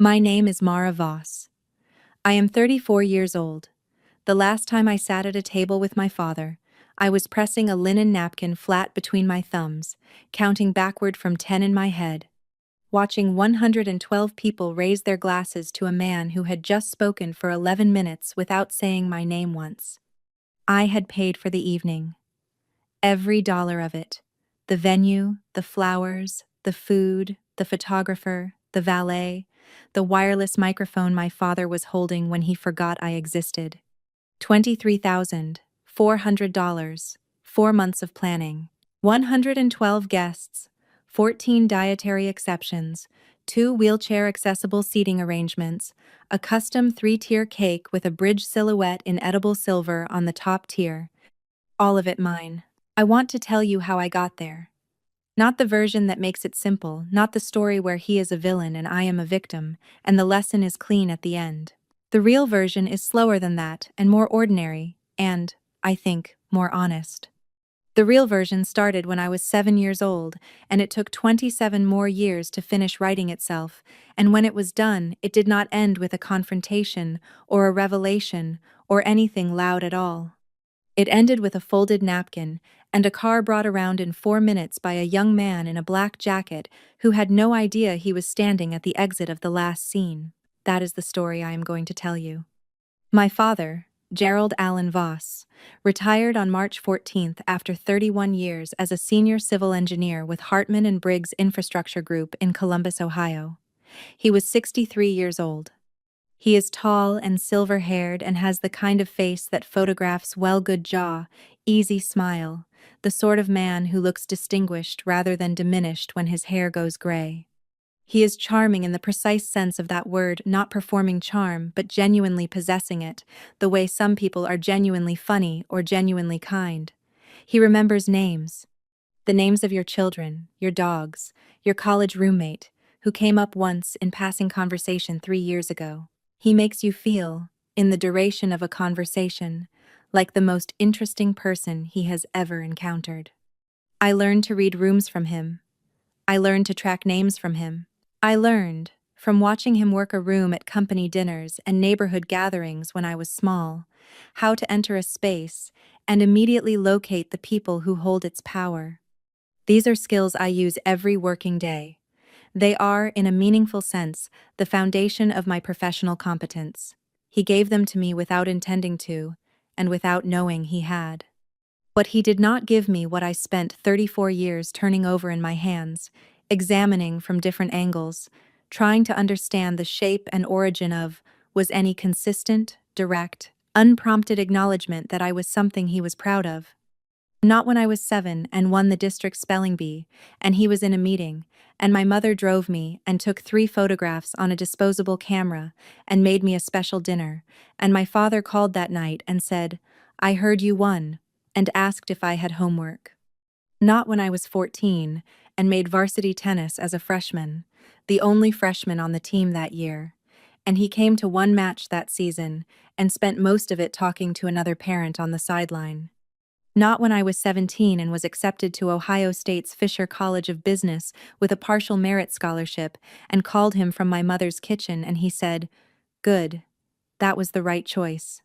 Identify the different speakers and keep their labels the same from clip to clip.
Speaker 1: My name is Mara Voss. I am 34 years old. The last time I sat at a table with my father, I was pressing a linen napkin flat between my thumbs, counting backward from 10 in my head, watching 112 people raise their glasses to a man who had just spoken for 11 minutes without saying my name once. I had paid for the evening. Every dollar of it. The venue, the flowers, the food, the photographer, the valet, the wireless microphone my father was holding when he forgot I existed. $23,400, 4 months of planning, 112 guests, 14 dietary exceptions, 2 wheelchair-accessible seating arrangements, a custom 3-tier cake with a bridge silhouette in edible silver on the top tier. All of it mine. I want to tell you how I got there. Not the version that makes it simple, not the story where he is a villain and I am a victim, and the lesson is clean at the end. The real version is slower than that and more ordinary, and, I think, more honest. The real version started when I was 7 years old, and it took 27 more years to finish writing itself, and when it was done, it did not end with a confrontation, or a revelation, or anything loud at all. It ended with a folded napkin, and a car brought around in 4 minutes by a young man in a black jacket who had no idea he was standing at the exit of the last scene. That is the story I am going to tell you. My father, Gerald Allen Voss, retired on March 14th after 31 years as a senior civil engineer with Hartman and Briggs Infrastructure Group in Columbus, Ohio. He was 63 years old. He is tall and silver-haired and has the kind of face that photographs good jaw, easy smile, the sort of man who looks distinguished rather than diminished when his hair goes gray. He is charming in the precise sense of that word, not performing charm, but genuinely possessing it, the way some people are genuinely funny or genuinely kind. He remembers names. The names of your children, your dogs, your college roommate, who came up once in passing conversation 3 years ago. He makes you feel, in the duration of a conversation, like the most interesting person he has ever encountered. I learned to read rooms from him. I learned to track names from him. I learned, from watching him work a room at company dinners and neighborhood gatherings when I was small, how to enter a space and immediately locate the people who hold its power. These are skills I use every working day. They are, in a meaningful sense, the foundation of my professional competence. He gave them to me without intending to, and without knowing he had. But he did not give me what I spent 34 years turning over in my hands, examining from different angles, trying to understand the shape and origin of, was any consistent, direct, unprompted acknowledgement that I was something he was proud of. Not when I was 7 and won the district spelling bee, and he was in a meeting, and my mother drove me and took 3 photographs on a disposable camera and made me a special dinner, and my father called that night and said, "I heard you won," and asked if I had homework. Not when I was 14 and made varsity tennis as a freshman, the only freshman on the team that year, and he came to 1 match that season and spent most of it talking to another parent on the sideline. Not when I was 17 and was accepted to Ohio State's Fisher College of Business with a partial merit scholarship and called him from my mother's kitchen and he said, "Good, that was the right choice."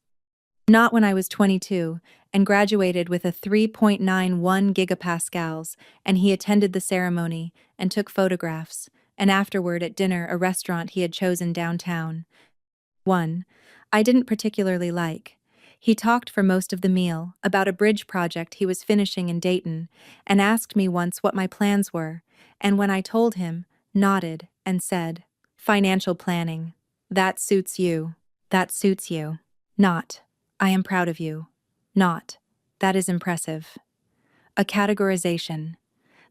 Speaker 1: Not when I was 22 and graduated with a 3.91 gigapascals and he attended the ceremony and took photographs, and afterward at dinner a restaurant he had chosen downtown. One I didn't particularly like. He talked for most of the meal about a bridge project he was finishing in Dayton and asked me once what my plans were, and when I told him, nodded and said, "Financial planning. That suits you. That suits you." Not, "I am proud of you." Not, "That is impressive." A categorization.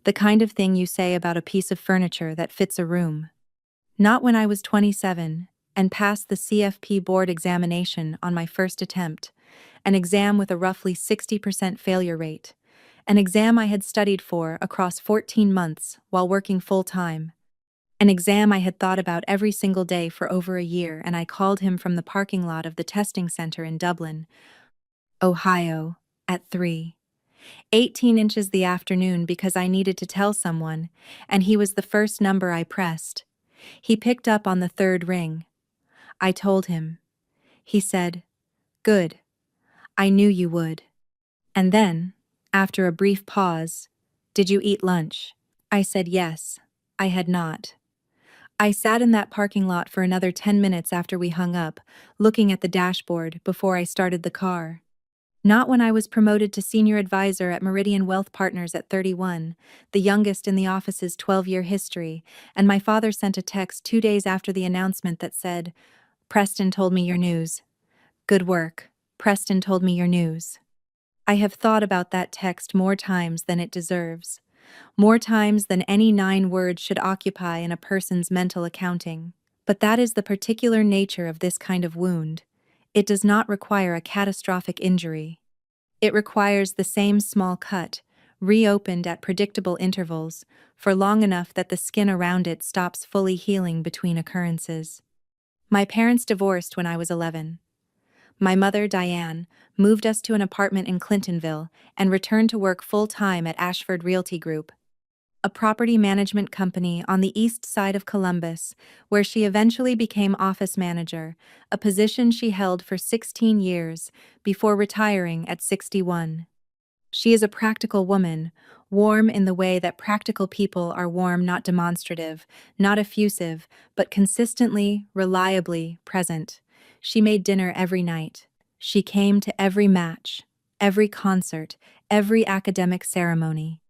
Speaker 1: The kind of thing you say about a piece of furniture that fits a room. Not when I was 27 and passed the CFP board examination on my first attempt, an exam with a roughly 60% failure rate, an exam I had studied for across 14 months while working full-time, an exam I had thought about every single day for over a year, and I called him from the parking lot of the testing center in Dublin, Ohio, at 3:18 the afternoon because I needed to tell someone, and he was the first number I pressed. He picked up on the third ring. I told him. He said, "Good. I knew you would." And then, after a brief pause, "Did you eat lunch?" I said yes. I had not. I sat in that parking lot for another 10 minutes after we hung up, looking at the dashboard before I started the car. Not when I was promoted to senior advisor at Meridian Wealth Partners at 31, the youngest in the office's 12-year history, and my father sent a text 2 days after the announcement that said, "Preston told me your news. Good work. Preston told me your news." I have thought about that text more times than it deserves, more times than any 9 words should occupy in a person's mental accounting. But that is the particular nature of this kind of wound. It does not require a catastrophic injury. It requires the same small cut, reopened at predictable intervals, for long enough that the skin around it stops fully healing between occurrences. My parents divorced when I was 11. My mother, Diane, moved us to an apartment in Clintonville and returned to work full-time at Ashford Realty Group, a property management company on the east side of Columbus, where she eventually became office manager, a position she held for 16 years before retiring at 61. She is a practical woman, warm in the way that practical people are warm, not demonstrative, not effusive, but consistently, reliably present. She made dinner every night. She came to every match, every concert, every academic ceremony.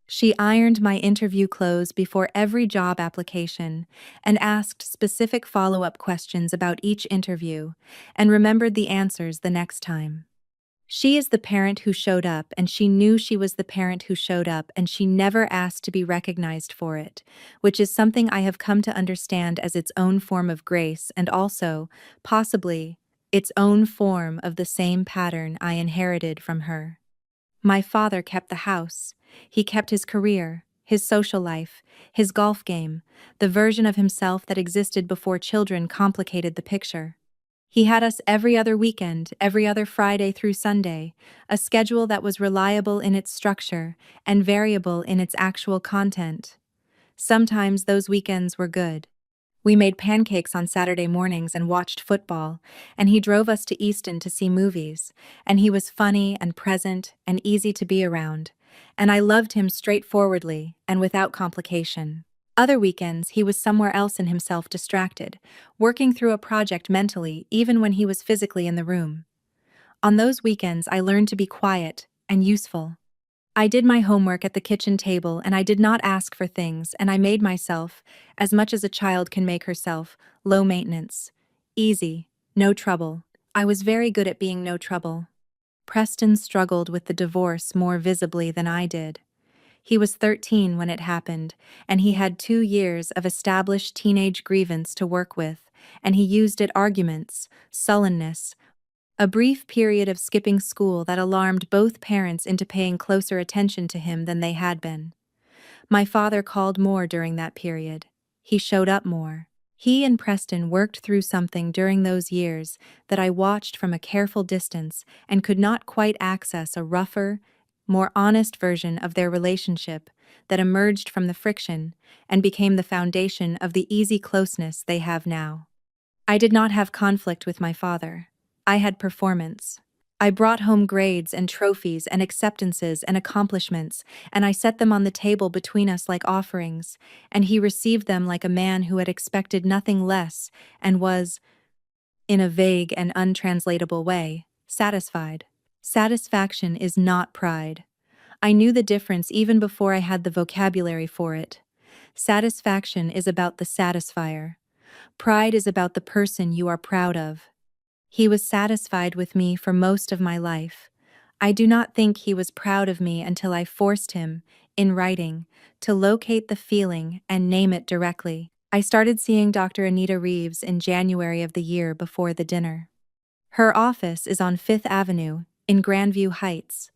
Speaker 1: She ironed my interview clothes before every job application and asked specific follow-up questions about each interview and remembered the answers the next time. She is the parent who showed up, and she knew she was the parent who showed up, and she never asked to be recognized for it, which is something I have come to understand as its own form of grace and also, possibly, its own form of the same pattern I inherited from her. My father kept the house. He kept his career, his social life, his golf game, the version of himself that existed before children complicated the picture. He had us every other weekend, every other Friday through Sunday, a schedule that was reliable in its structure and variable in its actual content. Sometimes those weekends were good. We made pancakes on Saturday mornings and watched football, and he drove us to Easton to see movies, and he was funny and present and easy to be around, and I loved him straightforwardly and without complication. Other weekends, he was somewhere else in himself, distracted, working through a project mentally even when he was physically in the room. On those weekends, I learned to be quiet and useful. I did my homework at the kitchen table, and I did not ask for things, and I made myself, as much as a child can make herself, low maintenance. Easy, no trouble. I was very good at being no trouble. Preston struggled with the divorce more visibly than I did. He was 13 when it happened, and he had 2 years of established teenage grievance to work with, and he used it: arguments, sullenness, a brief period of skipping school that alarmed both parents into paying closer attention to him than they had been. My father called more during that period. He showed up more. He and Preston worked through something during those years that I watched from a careful distance and could not quite access: a rougher, more honest version of their relationship that emerged from the friction and became the foundation of the easy closeness they have now. I did not have conflict with my father. I had performance. I brought home grades and trophies and acceptances and accomplishments, and I set them on the table between us like offerings, and he received them like a man who had expected nothing less and was, in a vague and untranslatable way, satisfied. Satisfaction is not pride. I knew the difference even before I had the vocabulary for it. Satisfaction is about the satisfier. Pride is about the person you are proud of. He was satisfied with me for most of my life. I do not think he was proud of me until I forced him, in writing, to locate the feeling and name it directly. I started seeing Dr. Anita Reeves in January of the year before the dinner. Her office is on Fifth Avenue, in Grandview Heights,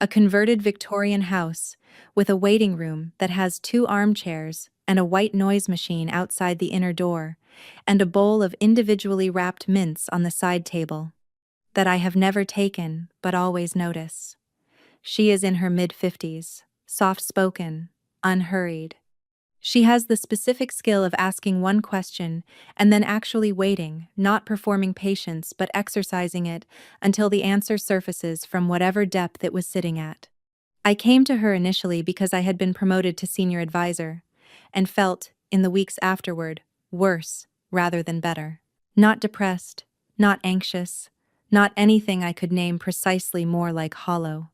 Speaker 1: a converted Victorian house with a waiting room that has 2 armchairs and a white noise machine outside the inner door, and a bowl of individually wrapped mints on the side table that I have never taken but always notice. She is in her mid-50s, soft-spoken, unhurried. She has the specific skill of asking one question and then actually waiting, not performing patience but exercising it until the answer surfaces from whatever depth it was sitting at. I came to her initially because I had been promoted to senior advisor and felt, in the weeks afterward, worse rather than better. Not depressed, not anxious, not anything I could name precisely, more like hollow.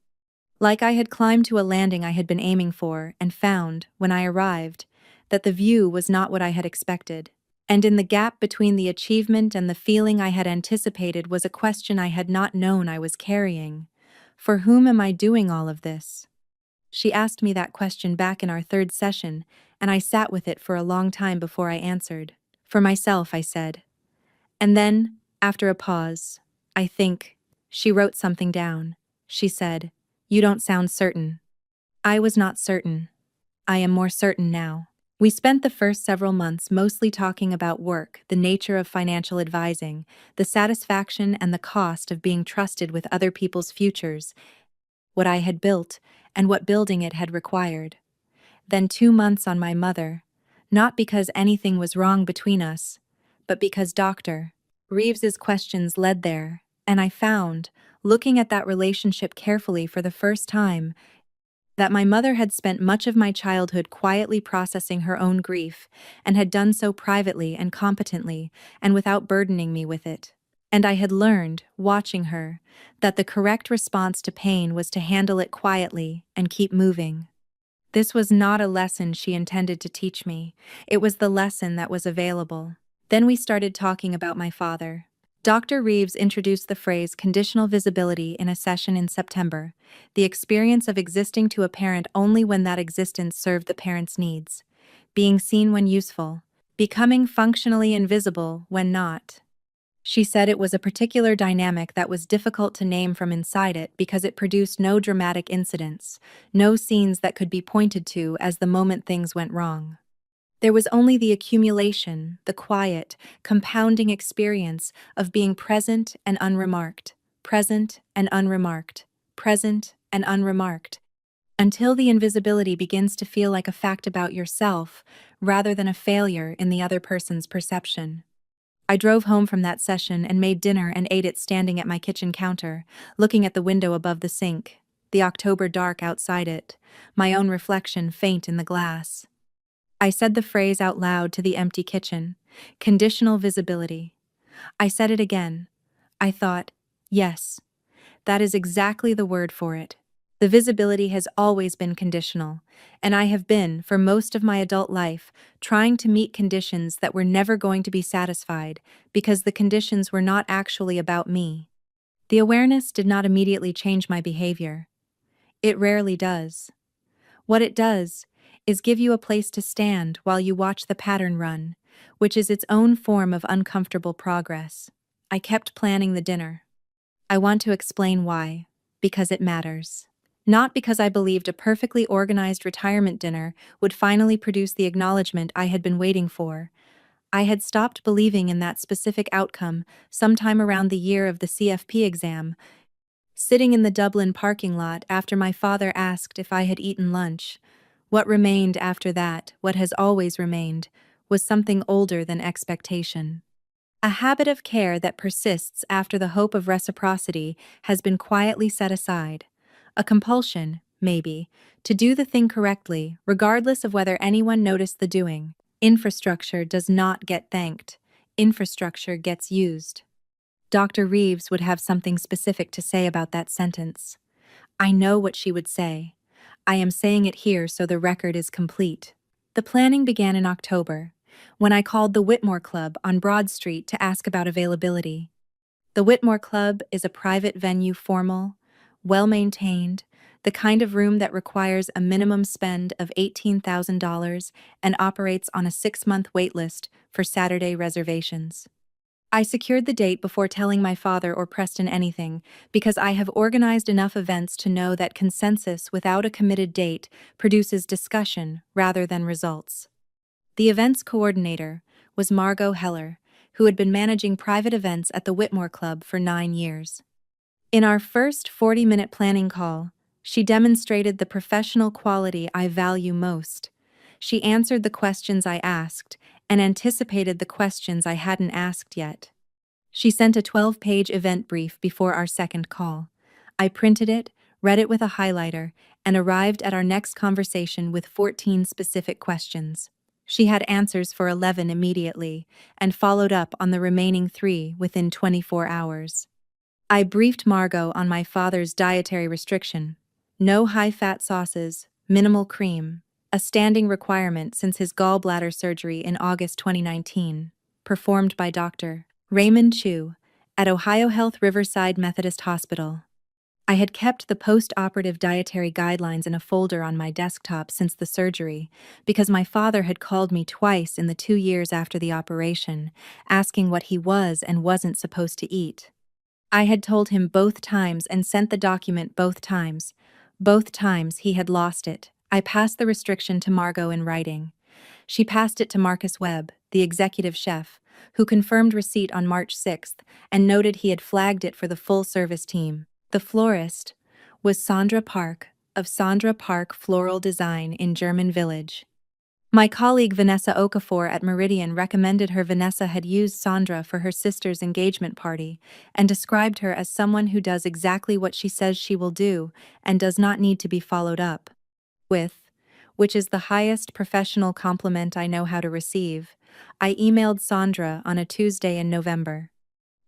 Speaker 1: Like I had climbed to a landing I had been aiming for and found, when I arrived, that the view was not what I had expected. And in the gap between the achievement and the feeling I had anticipated was a question I had not known I was carrying. For whom am I doing all of this? She asked me that question back in our third session, and I sat with it for a long time before I answered. For myself, I said. And then, after a pause, I think, she wrote something down. She said, "You don't sound certain." I was not certain. I am more certain now. We spent the first several months mostly talking about work, the nature of financial advising, the satisfaction and the cost of being trusted with other people's futures, what I had built, and what building it had required. Then 2 months on my mother, not because anything was wrong between us, but because Dr. Reeves's questions led there, and I found, looking at that relationship carefully for the first time, that my mother had spent much of my childhood quietly processing her own grief, and had done so privately and competently, and without burdening me with it. And I had learned, watching her, that the correct response to pain was to handle it quietly and keep moving. This was not a lesson she intended to teach me. It was the lesson that was available. Then we started talking about my father. Dr. Reeves introduced the phrase conditional visibility in a session in September, the experience of existing to a parent only when that existence served the parent's needs, being seen when useful, becoming functionally invisible when not. She said it was a particular dynamic that was difficult to name from inside it because it produced no dramatic incidents, no scenes that could be pointed to as the moment things went wrong. There was only the accumulation, the quiet, compounding experience of being present and unremarked, present and unremarked, present and unremarked, until the invisibility begins to feel like a fact about yourself rather than a failure in the other person's perception. I drove home from that session and made dinner and ate it standing at my kitchen counter, looking at the window above the sink, the October dark outside it, my own reflection faint in the glass. I said the phrase out loud to the empty kitchen, conditional visibility. I said it again. I thought, yes, that is exactly the word for it. The visibility has always been conditional, and I have been, for most of my adult life, trying to meet conditions that were never going to be satisfied because the conditions were not actually about me. The awareness did not immediately change my behavior. It rarely does. What it does is give you a place to stand while you watch the pattern run, which is its own form of uncomfortable progress. I kept planning the dinner. I want to explain why. Because it matters. Not because I believed a perfectly organized retirement dinner would finally produce the acknowledgement I had been waiting for. I had stopped believing in that specific outcome sometime around the year of the CFP exam, sitting in the Dublin parking lot after my father asked if I had eaten lunch. What remained after that, what has always remained, was something older than expectation. A habit of care that persists after the hope of reciprocity has been quietly set aside. A compulsion, maybe, to do the thing correctly, regardless of whether anyone noticed the doing. Infrastructure does not get thanked. Infrastructure gets used. Dr. Reeves would have something specific to say about that sentence. I know what she would say. I am saying it here so the record is complete. The planning began in October, when I called the Whitmore Club on Broad Street to ask about availability. The Whitmore Club is a private venue, formal, well-maintained, the kind of room that requires a minimum spend of $18,000 and operates on a 6-month waitlist for Saturday reservations. I secured the date before telling my father or Preston anything, because I have organized enough events to know that consensus without a committed date produces discussion rather than results. The events coordinator was Margot Heller, who had been managing private events at the Whitmore Club for 9 years. In our first 40-minute planning call, she demonstrated the professional quality I value most. She answered the questions I asked and anticipated the questions I hadn't asked yet. She sent a 12-page event brief before our second call. I printed it, read it with a highlighter, and arrived at our next conversation with 14 specific questions. She had answers for 11 immediately, and followed up on the remaining 3 within 24 hours. I briefed Margot on my father's dietary restriction: no high-fat sauces, minimal cream, a standing requirement since his gallbladder surgery in August 2019, performed by Dr. Raymond Chu at Ohio Health Riverside Methodist Hospital. I had kept the post-operative dietary guidelines in a folder on my desktop since the surgery because my father had called me twice in the 2 years after the operation, asking what he was and wasn't supposed to eat. I had told him both times and sent the document both times. Both times he had lost it. I passed the restriction to Margot in writing. She passed it to Marcus Webb, the executive chef, who confirmed receipt on March 6th and noted he had flagged it for the full-service team. The florist was Sandra Park, of Sandra Park Floral Design in German Village. My colleague Vanessa Okafor at Meridian recommended her. Vanessa had used Sandra for her sister's engagement party and described her as someone who does exactly what she says she will do and does not need to be followed up with, which is the highest professional compliment I know how to receive. I emailed Sandra on a Tuesday in November.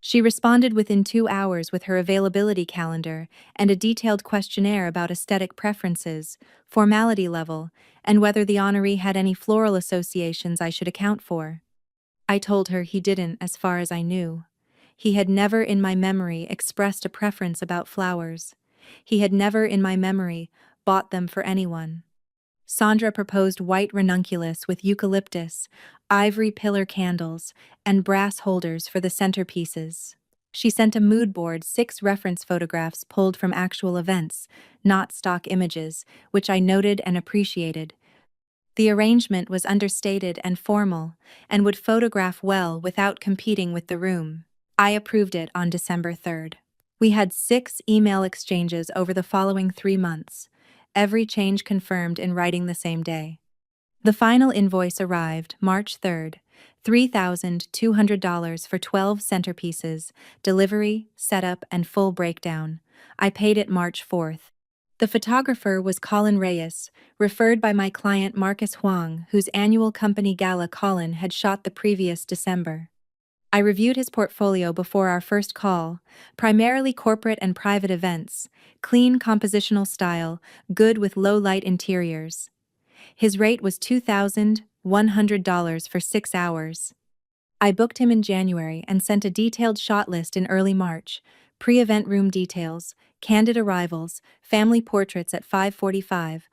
Speaker 1: She responded within 2 hours with her availability calendar and a detailed questionnaire about aesthetic preferences, formality level, and whether the honoree had any floral associations I should account for. I told her he didn't, as far as I knew. He had never in my memory expressed a preference about flowers. He had never in my memory bought them for anyone. Sandra proposed white ranunculus with eucalyptus, ivory pillar candles, and brass holders for the centerpieces. She sent a mood board, 6 reference photographs pulled from actual events, not stock images, which I noted and appreciated. The arrangement was understated and formal, and would photograph well without competing with the room. I approved it on December 3rd. We had 6 email exchanges over the following 3 months, every change confirmed in writing the same day. The final invoice arrived March 3rd, $3,200 for 12 centerpieces, delivery, setup, and full breakdown. I paid it March 4th. The photographer was Colin Reyes, referred by my client Marcus Huang, whose annual company gala Colin had shot the previous December. I reviewed his portfolio before our first call, primarily corporate and private events, clean compositional style, good with low-light interiors. His rate was $2,100 for 6 hours. I booked him in January and sent a detailed shot list in early March, pre-event room details, candid arrivals, family portraits at 5:45,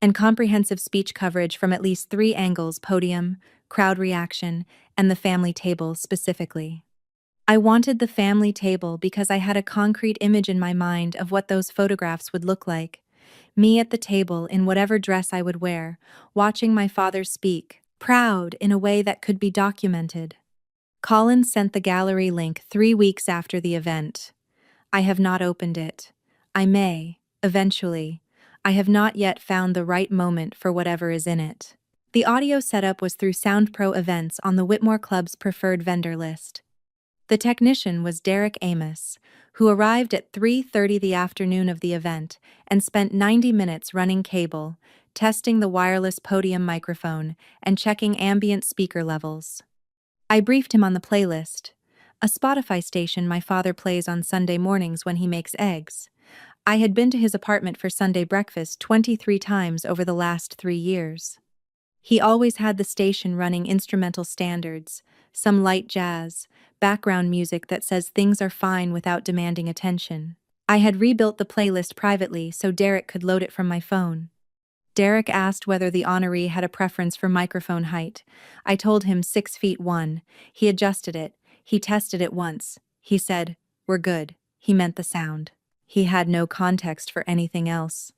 Speaker 1: and comprehensive speech coverage from at least 3 angles: podium, crowd reaction, and the family table specifically. I wanted the family table because I had a concrete image in my mind of what those photographs would look like. Me at the table in whatever dress I would wear, watching my father speak, proud in a way that could be documented. Colin sent the gallery link 3 weeks after the event. I have not opened it. I may, eventually. I have not yet found the right moment for whatever is in it. The audio setup was through SoundPro Events on the Whitmore Club's preferred vendor list. The technician was Derek Amos, who arrived at 3:30 the afternoon of the event and spent 90 minutes running cable, testing the wireless podium microphone, and checking ambient speaker levels. I briefed him on the playlist, a Spotify station my father plays on Sunday mornings when he makes eggs. I had been to his apartment for Sunday breakfast 23 times over the last 3 years. He always had the station running instrumental standards, some light jazz, background music that says things are fine without demanding attention. I had rebuilt the playlist privately so Derek could load it from my phone. Derek asked whether the honoree had a preference for microphone height. I told him 6'1". He adjusted it. He tested it once. He said, "We're good." He meant the sound. He had no context for anything else.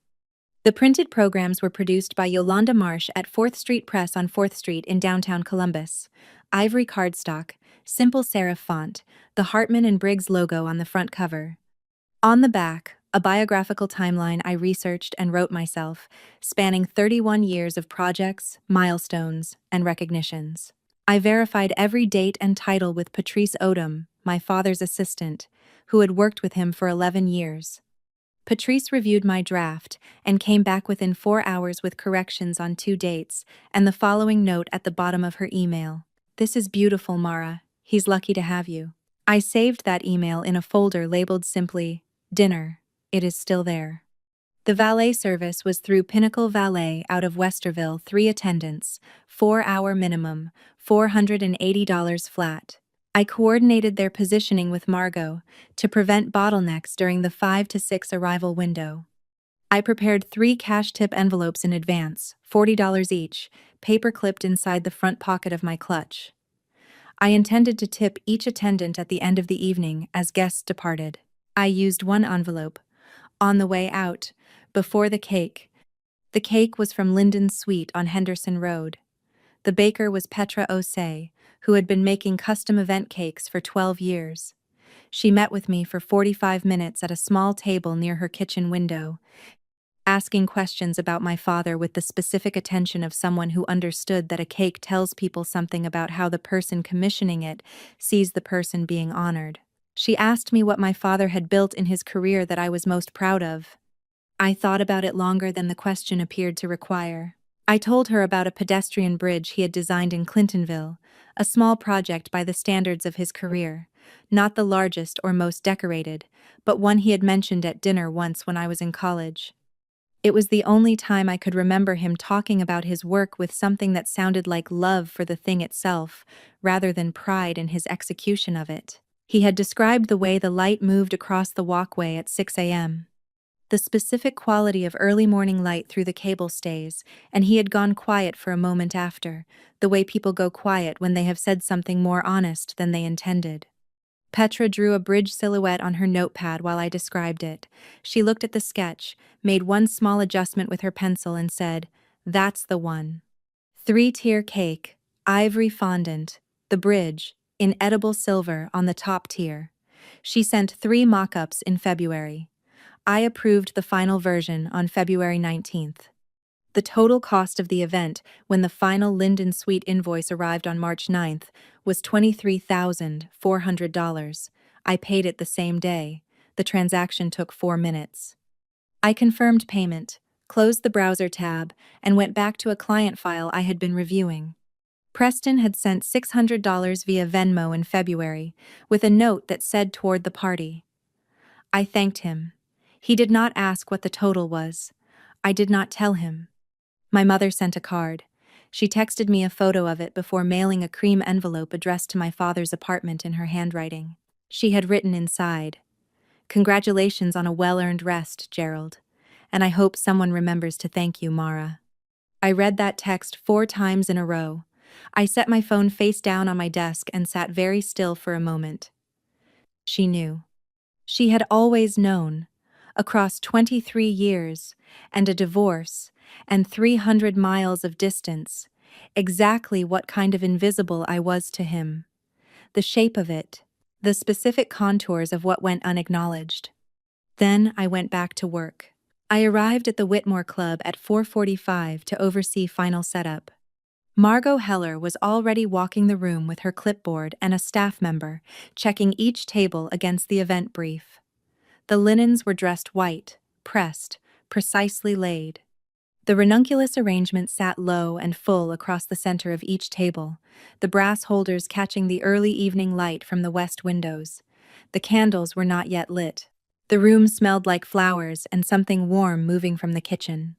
Speaker 1: The printed programs were produced by Yolanda Marsh at 4th Street Press on 4th Street in downtown Columbus. Ivory cardstock, simple serif font, the Hartman and Briggs logo on the front cover. On the back, a biographical timeline I researched and wrote myself, spanning 31 years of projects, milestones, and recognitions. I verified every date and title with Patrice Odom, my father's assistant, who had worked with him for 11 years. Patrice reviewed my draft and came back within 4 hours with corrections on 2 dates and the following note at the bottom of her email. "This is beautiful, Mara. He's lucky to have you." I saved that email in a folder labeled simply, "Dinner." It is still there. The valet service was through Pinnacle Valet out of Westerville, 3 attendants, 4-hour minimum, $480 flat. I coordinated their positioning with Margot to prevent bottlenecks during the 5 to 6 arrival window. I prepared 3 cash tip envelopes in advance, $40 each, paper clipped inside the front pocket of my clutch. I intended to tip each attendant at the end of the evening as guests departed. I used one envelope. On the way out, before the cake. The cake was from Linden's Sweet on Henderson Road. The baker was Petra Osei, who had been making custom event cakes for 12 years. She met with me for 45 minutes at a small table near her kitchen window, asking questions about my father with the specific attention of someone who understood that a cake tells people something about how the person commissioning it sees the person being honored. She asked me what my father had built in his career that I was most proud of. I thought about it longer than the question appeared to require. I told her about a pedestrian bridge he had designed in Clintonville, a small project by the standards of his career, not the largest or most decorated, but one he had mentioned at dinner once when I was in college. It was the only time I could remember him talking about his work with something that sounded like love for the thing itself, rather than pride in his execution of it. He had described the way the light moved across the walkway at 6 a.m. The specific quality of early morning light through the cable stays, and he had gone quiet for a moment after, the way people go quiet when they have said something more honest than they intended. Petra drew a bridge silhouette on her notepad while I described it. She looked at the sketch, made one small adjustment with her pencil and said, "That's the one." 3-tier cake, ivory fondant, the bridge, in edible silver on the top tier. She sent 3 mock-ups in February. I approved the final version on February 19th. The total cost of the event, when the final Linden Suite invoice arrived on March 9th, was $23,400. I paid it the same day. The transaction took 4 minutes. I confirmed payment, closed the browser tab, and went back to a client file I had been reviewing. Preston had sent $600 via Venmo in February, with a note that said toward the party. I thanked him. He did not ask what the total was. I did not tell him. My mother sent a card. She texted me a photo of it before mailing a cream envelope addressed to my father's apartment in her handwriting. She had written inside, "Congratulations on a well-earned rest, Gerald. And I hope someone remembers to thank you, Mara." I read that text 4 times in a row. I set my phone face down on my desk and sat very still for a moment. She knew. She had always known, across 23 years, and a divorce, and 300 miles of distance, exactly what kind of invisible I was to him. The shape of it, the specific contours of what went unacknowledged. Then I went back to work. I arrived at the Whitmore Club at 4:45 to oversee final setup. Margot Heller was already walking the room with her clipboard and a staff member, checking each table against the event brief. The linens were dressed white, pressed, precisely laid. The ranunculus arrangement sat low and full across the center of each table, the brass holders catching the early evening light from the west windows. The candles were not yet lit. The room smelled like flowers and something warm moving from the kitchen.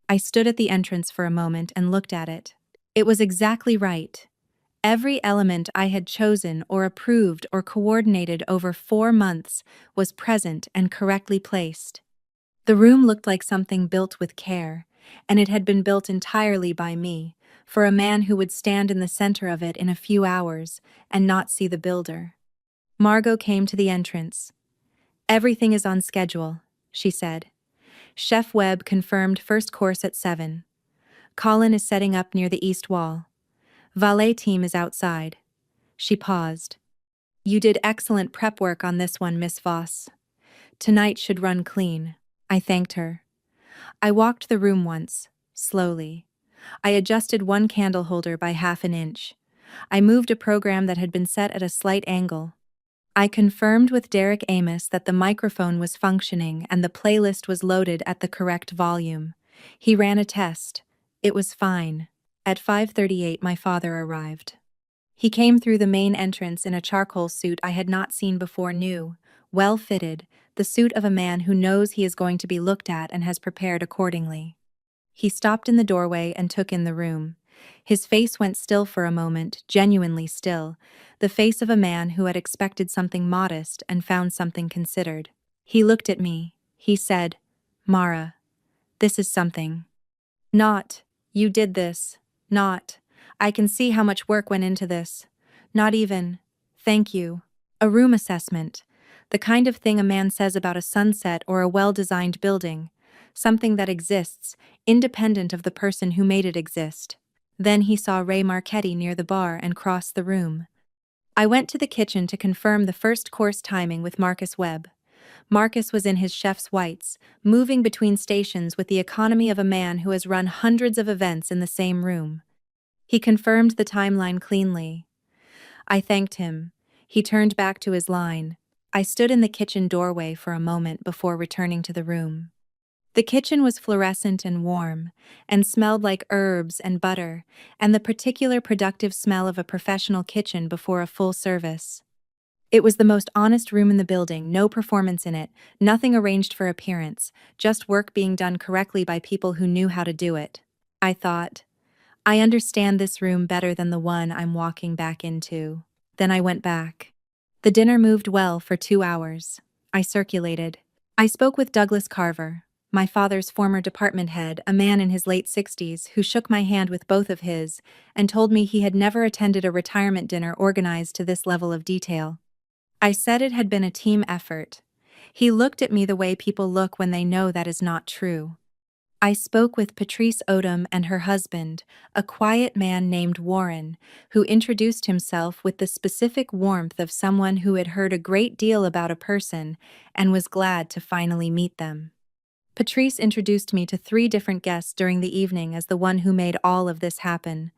Speaker 1: I stood at the entrance for a moment and looked at it. It was exactly right. Every element I had chosen or approved or coordinated over 4 months was present and correctly placed. The room looked like something built with care, and it had been built entirely by me, for a man who would stand in the center of it in a few hours and not see the builder. Margot came to the entrance. "Everything is on schedule," she said. "Chef Webb confirmed first course at 7. Colin is setting up near the east wall. Valet team is outside." She paused. "You did excellent prep work on this one, Miss Voss. Tonight should run clean. I thanked her. I walked the room once, slowly. I adjusted one candle holder by half an inch. I moved a program that had been set at a slight angle. I confirmed with Derek Amos that the microphone was functioning and the playlist was loaded at the correct volume. He ran a test. It was fine. At 5:38, my father arrived. He came through the main entrance in a charcoal suit I had not seen before, new, well-fitted, the suit of a man who knows he is going to be looked at and has prepared accordingly. He stopped in the doorway and took in the room. His face went still for a moment, genuinely still, the face of a man who had expected something modest and found something considered. He looked at me. He said, "Mara, this is something. Not, you did this. Not, I can see how much work went into this. Not even, thank you. A room assessment. The kind of thing a man says about a sunset or a well-designed building. Something that exists, independent of the person who made it exist." Then he saw Ray Marchetti near the bar and crossed the room. I went to the kitchen to confirm the first course timing with Marcus Webb. Marcus was in his chef's whites, moving between stations with the economy of a man who has run hundreds of events in the same room. He confirmed the timeline cleanly. I thanked him. He turned back to his line. I stood in the kitchen doorway for a moment before returning to the room. The kitchen was fluorescent and warm, and smelled like herbs and butter, and the particular productive smell of a professional kitchen before a full service. It was the most honest room in the building, no performance in it, nothing arranged for appearance, just work being done correctly by people who knew how to do it. I thought, I understand this room better than the one I'm walking back into. Then I went back. The dinner moved well for 2 hours. I circulated. I spoke with Douglas Carver, my father's former department head, a man in his late 60s who shook my hand with both of his and told me he had never attended a retirement dinner organized to this level of detail. I said it had been a team effort. He looked at me the way people look when they know that is not true. I spoke with Patrice Odom and her husband, a quiet man named Warren, who introduced himself with the specific warmth of someone who had heard a great deal about a person and was glad to finally meet them. Patrice introduced me to 3 different guests during the evening as the one who made all of this happen.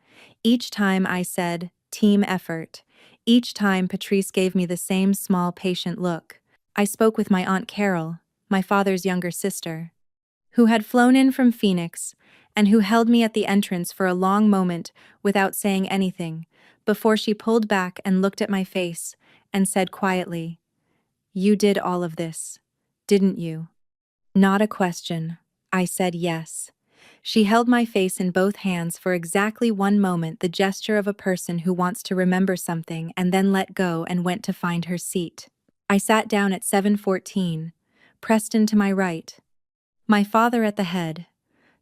Speaker 1: Each time I said, team effort. Each time Patrice gave me the same small, patient look. I spoke with my Aunt Carol, my father's younger sister, who had flown in from Phoenix and who held me at the entrance for a long moment without saying anything, before she pulled back and looked at my face and said quietly, "You did all of this, didn't you?" Not a question. I said yes. She held my face in both hands for exactly 1 moment, the gesture of a person who wants to remember something and then let go, and went to find her seat. I sat down at 7:14, Preston to my right, my father at the head,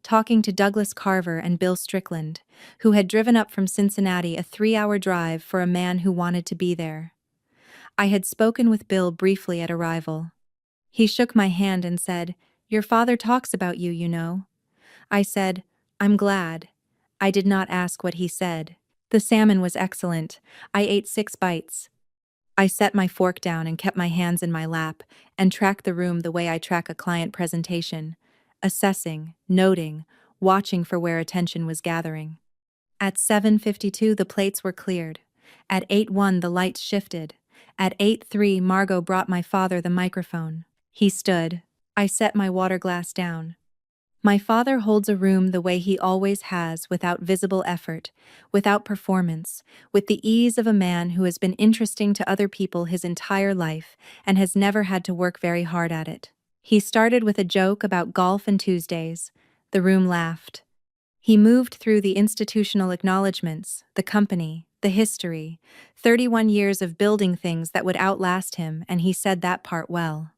Speaker 1: talking to Douglas Carver and Bill Strickland, who had driven up from Cincinnati, a 3-hour drive for a man who wanted to be there. I had spoken with Bill briefly at arrival. He shook my hand and said, "Your father talks about you, you know." I said, "I'm glad." I did not ask what he said. The salmon was excellent. I ate 6 bites. I set my fork down and kept my hands in my lap and tracked the room the way I track a client presentation, assessing, noting, watching for where attention was gathering. At 7:52 the plates were cleared. At 8:01 the lights shifted. At 8:03 Margot brought my father the microphone. He stood. I set my water glass down. My father holds a room the way he always has, without visible effort, without performance, with the ease of a man who has been interesting to other people his entire life and has never had to work very hard at it. He started with a joke about golf and Tuesdays. The room laughed. He moved through the institutional acknowledgments, the company, the history, 31 years of building things that would outlast him, and he said that part well.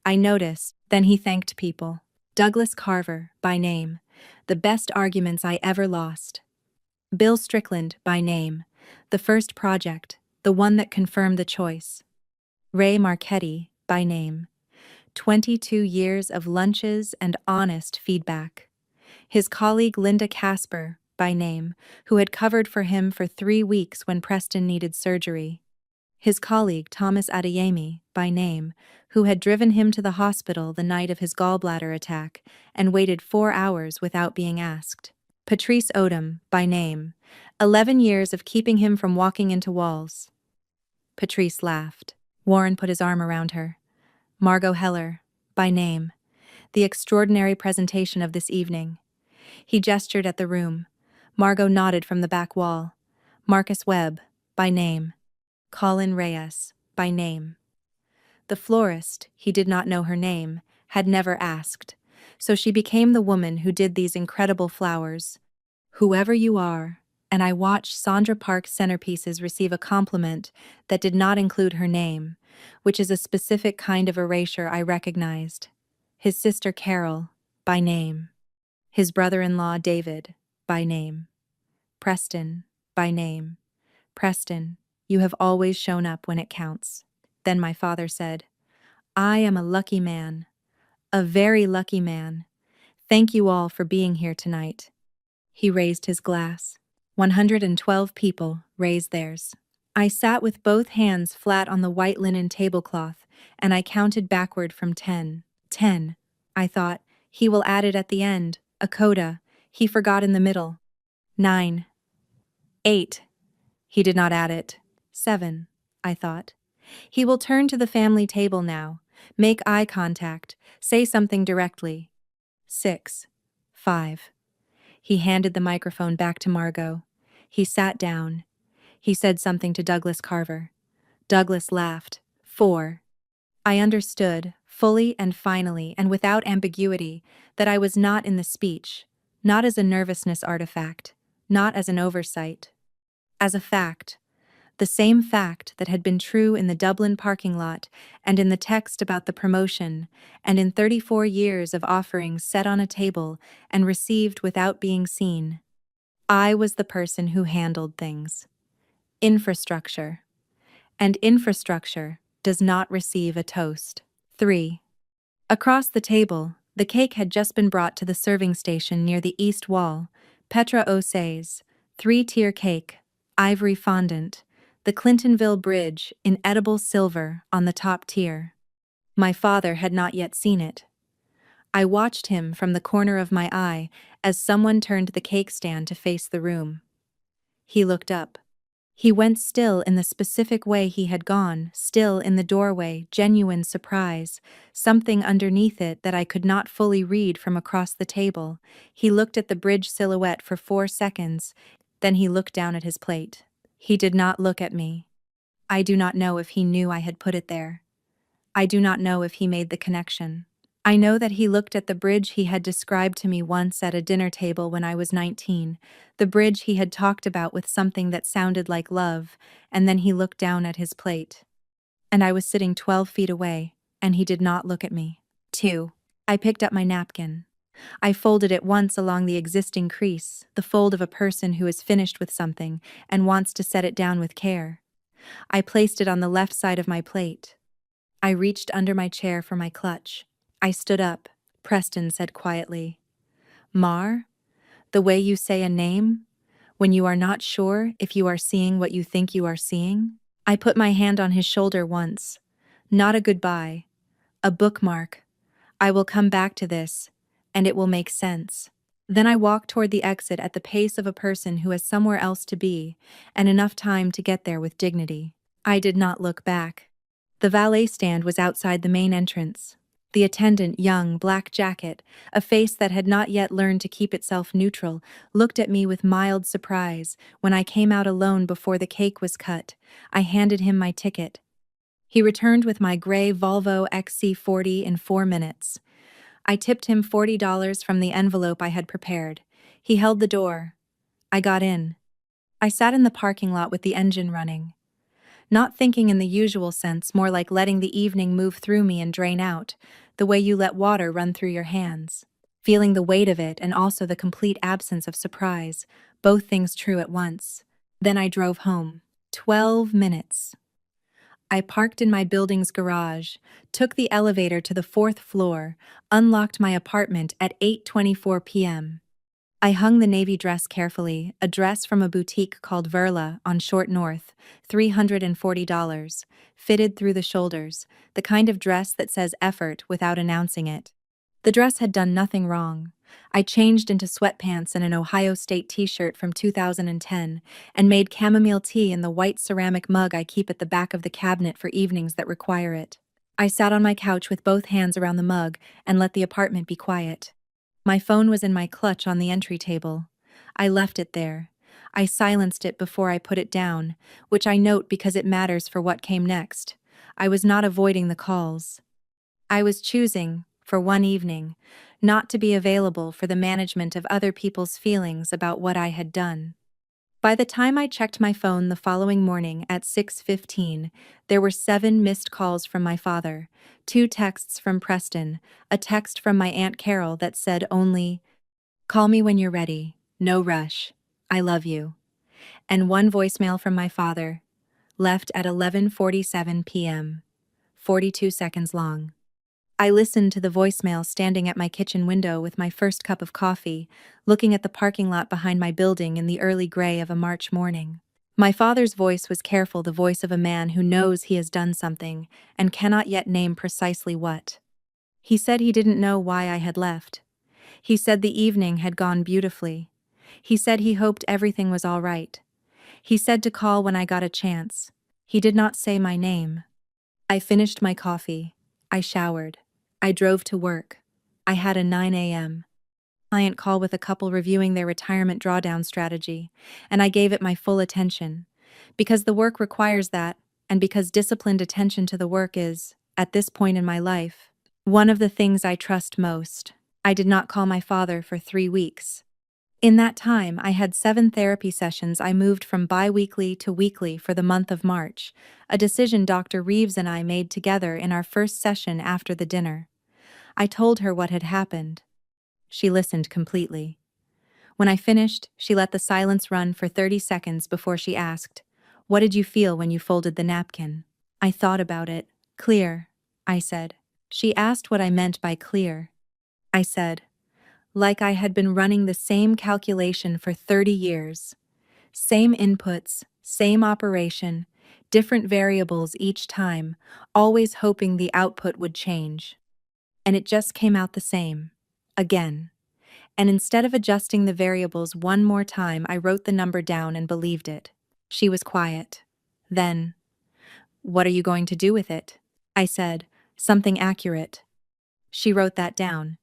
Speaker 1: I noticed. Then he thanked people. Douglas Carver, by name, the best arguments I ever lost. Bill Strickland, by name, the first project, the one that confirmed the choice. Ray Marchetti, by name, 22 years of lunches and honest feedback. His colleague Linda Casper, by name, who had covered for him for 3 weeks when Preston needed surgery. His colleague Thomas Adeyemi, by name, who had driven him to the hospital the night of his gallbladder attack and waited 4 hours without being asked. Patrice Odom, by name. 11 years of keeping him from walking into walls. Patrice laughed. Warren put his arm around her. Margot Heller, by name. The extraordinary presentation of this evening. He gestured at the room. Margot nodded from the back wall. Marcus Webb, by name. Colin Reyes, by name. The florist, he did not know her name, had never asked, so she became the woman who did these incredible flowers. Whoever you are, and I watched Sandra Park's centerpieces receive a compliment that did not include her name, which is a specific kind of erasure I recognized. His sister Carol, by name. His brother-in-law David, by name. Preston, by name. Preston, you have always shown up when it counts. Then my father said, I am a lucky man. A very lucky man. Thank you all for being here tonight. He raised his glass. 112 people raised theirs. I sat with both hands flat on the white linen tablecloth, and I counted backward from 10. 10. I thought, he will add it at the end, a coda. He forgot in the middle. 9. 8. He did not add it. 7. I thought. He will turn to the family table now, make eye contact, say something directly. 6. 5. He handed the microphone back to Margot. He sat down. He said something to Douglas Carver. Douglas laughed. 4. I understood, fully and finally and without ambiguity, that I was not in the speech, not as a nervousness artifact, not as an oversight. As a fact. The same fact that had been true in the Dublin parking lot and in the text about the promotion, and in 34 years of offerings set on a table and received without being seen. I was the person who handled things. Infrastructure. And infrastructure does not receive a toast. 3. Across the table, the cake had just been brought to the serving station near the east wall. Petra O'Sea's 3-tier cake, ivory fondant, the Clintonville Bridge in edible silver on the top tier. My father had not yet seen it. I watched him from the corner of my eye as someone turned the cake stand to face the room. He looked up. He went still in the specific way he had gone, still in the doorway, genuine surprise, something underneath it that I could not fully read from across the table. He looked at the bridge silhouette for 4 seconds, then he looked down at his plate. He did not look at me. I do not know if he knew I had put it there. I do not know if he made the connection. I know that he looked at the bridge he had described to me once at a dinner table when I was 19, the bridge he had talked about with something that sounded like love, and then he looked down at his plate. And I was sitting 12 feet away, and he did not look at me. 2. I picked up my napkin. I folded it once along the existing crease, the fold of a person who is finished with something and wants to set it down with care. I placed it on the left side of my plate. I reached under my chair for my clutch. I stood up. Preston said quietly, Mar, the way you say a name, when you are not sure if you are seeing what you think you are seeing? I put my hand on his shoulder once. Not a goodbye. A bookmark. I will come back to this, and it will make sense. Then I walked toward the exit at the pace of a person who has somewhere else to be, and enough time to get there with dignity. I did not look back. The valet stand was outside the main entrance. The attendant, young, black jacket, a face that had not yet learned to keep itself neutral, looked at me with mild surprise when I came out alone before the cake was cut. I handed him my ticket. He returned with my gray Volvo XC40 in 4 minutes. I tipped him $40 from the envelope I had prepared. He held the door. I got in. I sat in the parking lot with the engine running. Not thinking in the usual sense, more like letting the evening move through me and drain out, the way you let water run through your hands. Feeling the weight of it and also the complete absence of surprise, both things true at once. Then I drove home. 12 minutes. I parked in my building's garage, took the elevator to the 4th floor, unlocked my apartment at 8:24 p.m. I hung the navy dress carefully, a dress from a boutique called Verla on Short North, $340, fitted through the shoulders, the kind of dress that says effort without announcing it. The dress had done nothing wrong. I changed into sweatpants and an Ohio State t-shirt from 2010 and made chamomile tea in the white ceramic mug I keep at the back of the cabinet for evenings that require it. I sat on my couch with both hands around the mug and let the apartment be quiet. My phone was in my clutch on the entry table. I left it there. I silenced it before I put it down, which I note because it matters for what came next. I was not avoiding the calls. I was choosing, for one evening, not to be available for the management of other people's feelings about what I had done. By the time I checked my phone the following morning at 6:15, there were 7 missed calls from my father, 2 texts from Preston, a text from my Aunt Carol that said only, "Call me when you're ready, no rush, I love you," and 1 voicemail from my father, left at 11:47 p.m., 42 seconds long. I listened to the voicemail standing at my kitchen window with my first cup of coffee, looking at the parking lot behind my building in the early gray of a March morning. My father's voice was careful, the voice of a man who knows he has done something and cannot yet name precisely what. He said he didn't know why I had left. He said the evening had gone beautifully. He said he hoped everything was all right. He said to call when I got a chance. He did not say my name. I finished my coffee. I showered. I drove to work. I had a 9 a.m. client call with a couple reviewing their retirement drawdown strategy, and I gave it my full attention. Because the work requires that, and because disciplined attention to the work is, at this point in my life, one of the things I trust most. I did not call my father for 3 weeks. In that time, I had 7 therapy sessions. I moved from bi-weekly to weekly for the month of March, a decision Dr. Reeves and I made together in our first session after the dinner. I told her what had happened. She listened completely. When I finished, she let the silence run for 30 seconds before she asked, "What did you feel when you folded the napkin?" "I thought about it. Clear," I said. She asked what I meant by clear. I said, like I had been running the same calculation for 30 years. Same inputs, same operation, different variables each time, always hoping the output would change. And it just came out the same. Again. And instead of adjusting the variables one more time, I wrote the number down and believed it. She was quiet. Then, "What are you going to do with it?" I said, "Something accurate." She wrote that down.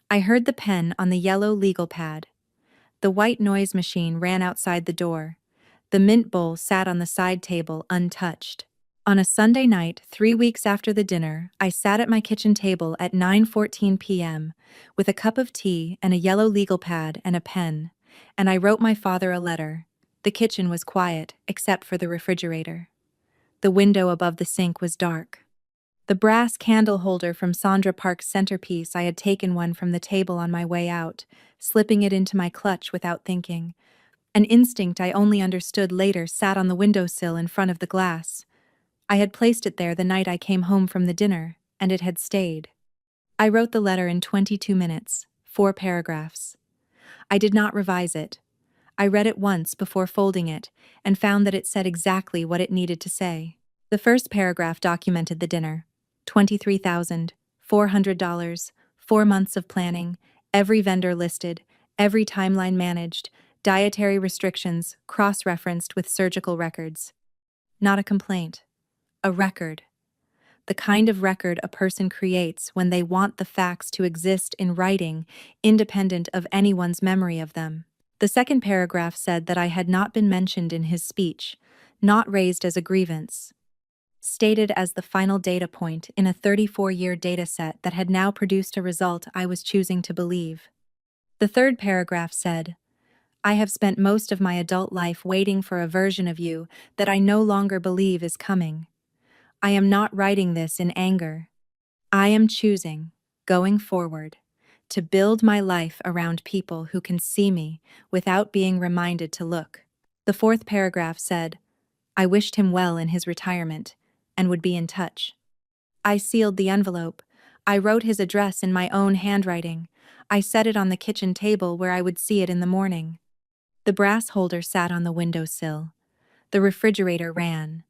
Speaker 1: I heard the pen on the yellow legal pad. The white noise machine ran outside the door. The mint bowl sat on the side table untouched. On a Sunday night, 3 weeks after the dinner, I sat at my kitchen table at 9:14 p.m. with a cup of tea and a yellow legal pad and a pen, and I wrote my father a letter. The kitchen was quiet, except for the refrigerator. The window above the sink was dark. The brass candle holder from Sandra Park's centerpiece, I had taken one from the table on my way out, slipping it into my clutch without thinking. An instinct I only understood later sat on the windowsill in front of the glass. I had placed it there the night I came home from the dinner, and it had stayed. I wrote the letter in 22 minutes, 4 paragraphs. I did not revise it. I read it once before folding it, and found that it said exactly what it needed to say. The first paragraph documented the dinner. $23,400, 4 months of planning, every vendor listed, every timeline managed, dietary restrictions cross-referenced with surgical records. Not a complaint. A record. The kind of record a person creates when they want the facts to exist in writing, independent of anyone's memory of them. The second paragraph said that I had not been mentioned in his speech, not raised as a grievance. Stated as the final data point in a 34-year dataset that had now produced a result I was choosing to believe. The third paragraph said, "I have spent most of my adult life waiting for a version of you that I no longer believe is coming. I am not writing this in anger. I am choosing, going forward, to build my life around people who can see me without being reminded to look." The fourth paragraph said, "I wished him well in his retirement and would be in touch." I sealed the envelope. I wrote his address in my own handwriting. I set it on the kitchen table where I would see it in the morning. The brass holder sat on the windowsill. The refrigerator ran.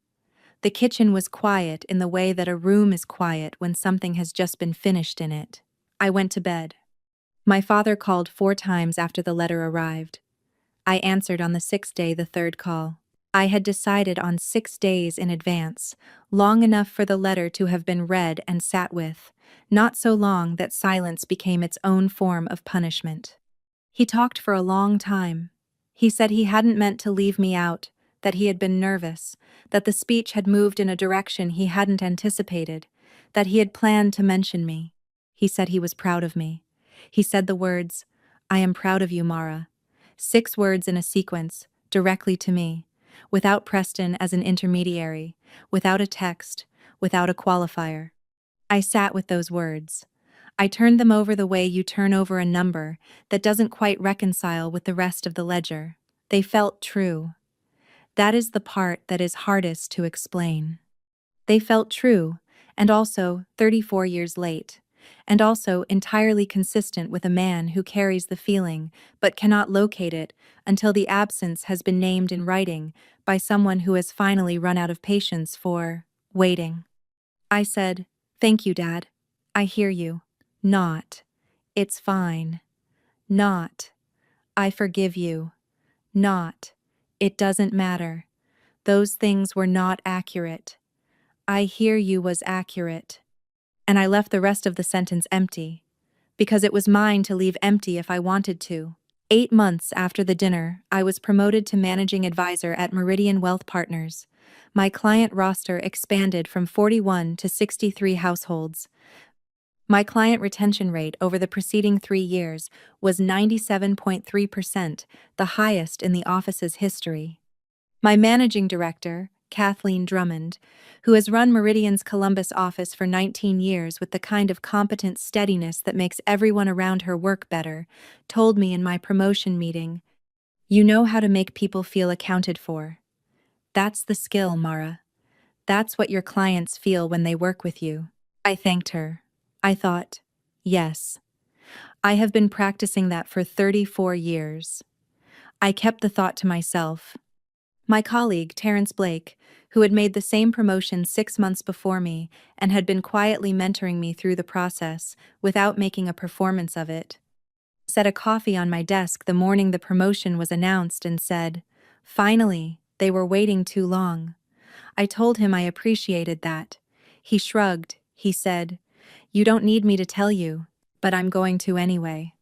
Speaker 1: The kitchen was quiet in the way that a room is quiet when something has just been finished in it. I went to bed. My father called 4 times after the letter arrived. I answered on the 6th day, the third call. I had decided on 6 days in advance, long enough for the letter to have been read and sat with, not so long that silence became its own form of punishment. He talked for a long time. He said he hadn't meant to leave me out, that he had been nervous, that the speech had moved in a direction he hadn't anticipated, that he had planned to mention me. He said he was proud of me. He said the words, "I am proud of you, Mara." 6 words in a sequence, directly to me, without Preston as an intermediary, without a text, without a qualifier. I sat with those words. I turned them over the way you turn over a number that doesn't quite reconcile with the rest of the ledger. They felt true. That is the part that is hardest to explain. They felt true, and also 34 years late, and also entirely consistent with a man who carries the feeling but cannot locate it until the absence has been named in writing by someone who has finally run out of patience for waiting. I said, "Thank you, Dad. I hear you. Not, it's fine. Not, I forgive you. Not, it doesn't matter. Those things were not accurate. I hear you was accurate." And I left the rest of the sentence empty, because it was mine to leave empty if I wanted to. 8 months after the dinner, I was promoted to managing advisor at Meridian Wealth Partners. My client roster expanded from 41 to 63 households. My client retention rate over the preceding 3 years was 97.3%, the highest in the office's history. My managing director, Kathleen Drummond, who has run Meridian's Columbus office for 19 years with the kind of competent steadiness that makes everyone around her work better, told me in my promotion meeting, "You know how to make people feel accounted for. That's the skill, Mara. That's what your clients feel when they work with you." I thanked her. I thought, yes, I have been practicing that for 34 years. I kept the thought to myself. My colleague, Terrence Blake, who had made the same promotion 6 months before me and had been quietly mentoring me through the process without making a performance of it, set a coffee on my desk the morning the promotion was announced and said, "Finally, they were waiting too long." I told him I appreciated that. He shrugged. He said, "You don't need me to tell you, but I'm going to anyway."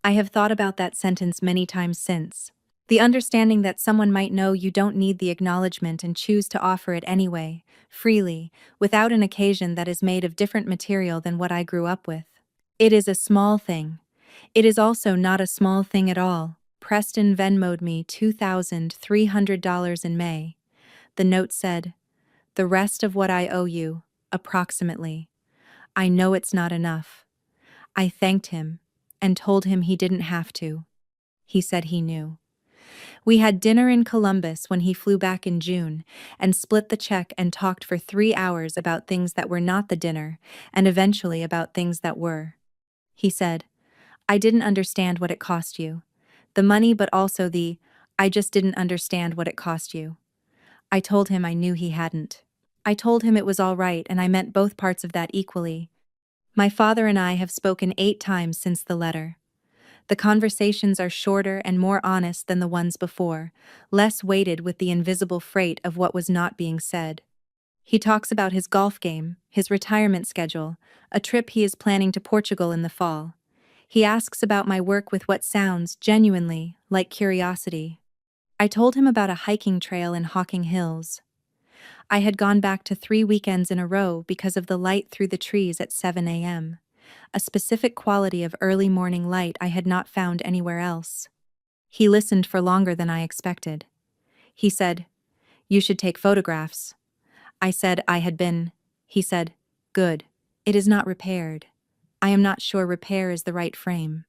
Speaker 1: I have thought about that sentence many times since. The understanding that someone might know you don't need the acknowledgement and choose to offer it anyway, freely, without an occasion that is made of different material than what I grew up with. It is a small thing. It is also not a small thing at all. Preston Venmo'd me $2,300 in May. The note said, "The rest of what I owe you, approximately. I know it's not enough." I thanked him and told him he didn't have to. He said he knew. We had dinner in Columbus when he flew back in June and split the check and talked for 3 hours about things that were not the dinner and eventually about things that were. He said, "I didn't understand what it cost you. The money, but also I just didn't understand what it cost you." I told him I knew he hadn't. I told him it was all right and I meant both parts of that equally. My father and I have spoken 8 times since the letter. The conversations are shorter and more honest than the ones before, less weighted with the invisible freight of what was not being said. He talks about his golf game, his retirement schedule, a trip he is planning to Portugal in the fall. He asks about my work with what sounds, genuinely, like curiosity. I told him about a hiking trail in Hocking Hills. I had gone back to 3 weekends in a row because of the light through the trees at 7 a.m., a specific quality of early morning light I had not found anywhere else. He listened for longer than I expected. He said, "You should take photographs." I said I had been. He said, "Good. It is not repaired. I am not sure repair is the right frame.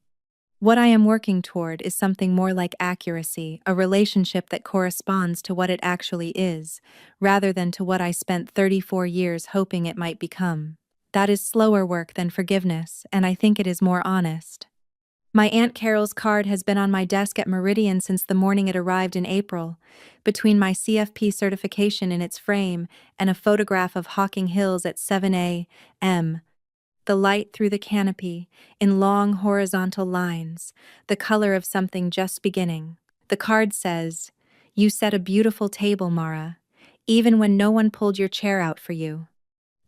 Speaker 1: What I am working toward is something more like accuracy, a relationship that corresponds to what it actually is, rather than to what I spent 34 years hoping it might become. That is slower work than forgiveness, and I think it is more honest." My Aunt Carol's card has been on my desk at Meridian since the morning it arrived in April, between my CFP certification in its frame and a photograph of Hocking Hills at 7 a.m. The light through the canopy, in long horizontal lines, the color of something just beginning. The card says, "You set a beautiful table, Mara, even when no one pulled your chair out for you."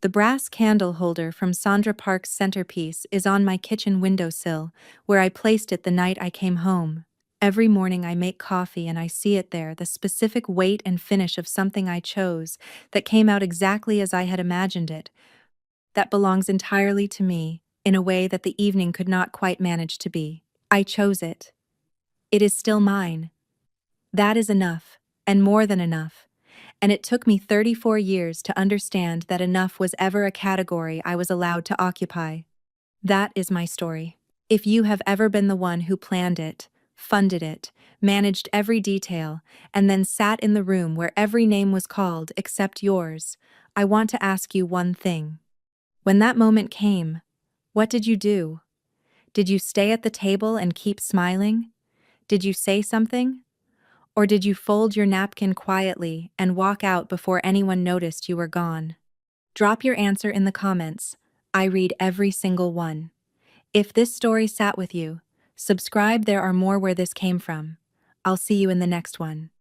Speaker 1: The brass candle holder from Sandra Park's centerpiece is on my kitchen windowsill, where I placed it the night I came home. Every morning I make coffee and I see it there, the specific weight and finish of something I chose that came out exactly as I had imagined it, that belongs entirely to me, in a way that the evening could not quite manage to be. I chose it. It is still mine. That is enough, and more than enough. And it took me 34 years to understand that enough was ever a category I was allowed to occupy. That is my story. If you have ever been the one who planned it, funded it, managed every detail, and then sat in the room where every name was called except yours, I want to ask you one thing. When that moment came, what did you do? Did you stay at the table and keep smiling? Did you say something? Or did you fold your napkin quietly and walk out before anyone noticed you were gone? Drop your answer in the comments. I read every single one. If this story sat with you, subscribe. There are more where this came from. I'll see you in the next one.